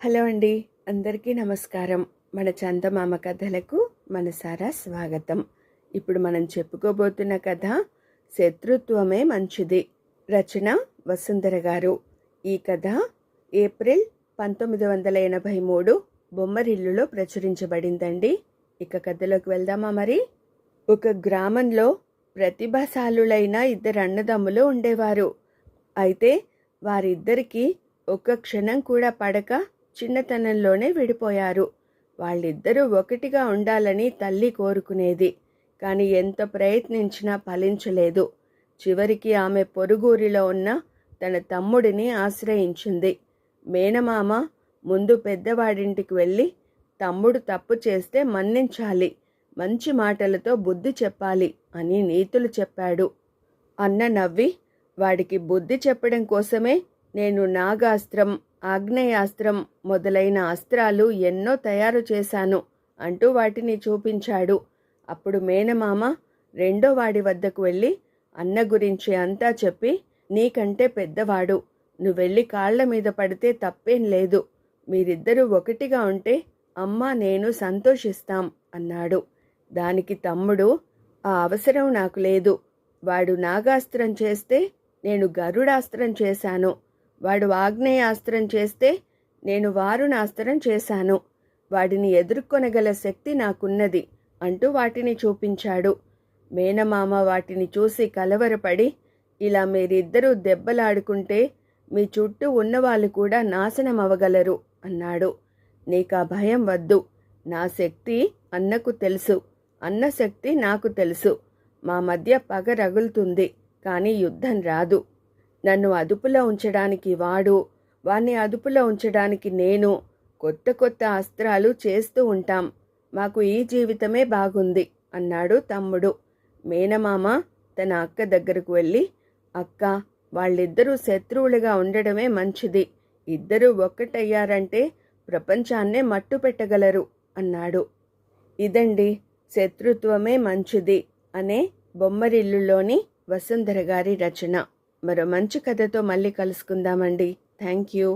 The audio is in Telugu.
హలో అండి, అందరికీ నమస్కారం. మన చందమామ కథలకు మనసారా స్వాగతం. ఇప్పుడు మనం చెప్పుకోబోతున్న కథ శత్రుత్వమే మంచిది. రచన వసుంధర గారు. ఈ కథ ఏప్రిల్ 1983 బొమ్మరిల్లులో ప్రచురించబడిందండి. ఇక కథలోకి వెళ్దామా మరి? ఒక గ్రామంలో ప్రతిభాశాలులైన 2 అన్నదమ్ములు ఉండేవారు. అయితే వారిద్దరికీ ఒక్క క్షణం కూడా పడక చిన్నతనంలోనే విడిపోయారు. వాళ్ళిద్దరూ ఒకటిగా ఉండాలని తల్లి కోరుకునేది. కానీ ఎంత ప్రయత్నించినా ఫలించలేదు. చివరికి ఆమె పొరుగురిలో ఉన్న తన తమ్ముడిని ఆశ్రయించింది. మేనమామ ముందు పెద్దవాడింటికి వెళ్ళి తమ్ముడు తప్పు చేస్తే మన్నించాలి, మంచి మాటలతో బుద్ధి చెప్పాలి అని నీతులు చెప్పాడు. అన్న నవ్వి, వాడికి బుద్ధి చెప్పడం కోసమే నేను నాగాస్త్రం, ఆగ్నేయాస్త్రం మొదలైన అస్త్రాలు ఎన్నో తయారు చేశాను అంటూ వాటిని చూపించాడు. అప్పుడు మేనమామ రెండో వాడి వద్దకు వెళ్ళి అన్న గురించి అంతా చెప్పి, నీకంటే పెద్దవాడు, నువ్వెళ్ళి కాళ్ల మీద పడితే తప్పేం లేదు, మీరిద్దరూ ఒకటిగా ఉంటే అమ్మ నేను సంతోషిస్తాం అన్నాడు. దానికి తమ్ముడు, ఆ అవసరం నాకు లేదు. వాడు నాగాస్త్రం చేస్తే నేను గరుడాస్త్రం చేశాను, వాడు ఆగ్నేయాస్త్రం చేస్తే నేను వారుణాస్త్రం చేశాను, వాడిని ఎదుర్కొనగల శక్తి నాకున్నది అంటూ వాటిని చూపించాడు. మేనమామ వాటిని చూసి కలవరపడి, ఇలా మీరిద్దరూ దెబ్బలాడుకుంటే మీ చుట్టూ ఉన్నవాళ్ళు కూడా నాశనం అవ్వగలరు అన్నాడు. నీకా భయం వద్దు. నా శక్తి అన్నకు తెలుసు, అన్న శక్తి నాకు తెలుసు. మా మధ్య పగ రగులుతుంది, కానీ యుద్ధం రాదు. నన్ను అదుపులో ఉంచడానికి వాడు, వాణ్ణి అదుపులో ఉంచడానికి నేను కొత్త కొత్త అస్త్రాలు చేస్తూ ఉంటాం. మాకు ఈ జీవితమే బాగుంది అన్నాడు తమ్ముడు. మేనమామ తన అక్క దగ్గరకు వెళ్ళి, అక్క, వాళ్ళిద్దరూ శత్రువులుగా ఉండడమే మంచిది. ఇద్దరూ ఒక్కటయ్యారంటే ప్రపంచాన్నే మట్టు పెట్టగలరు అన్నాడు. ఇదండి శత్రుత్వమే మంచిది అనే బొమ్మరిల్లులోని వసుంధర గారి రచన. మరో మంచి కథతో మళ్ళీ కలుసుకుందామండి. Thank you.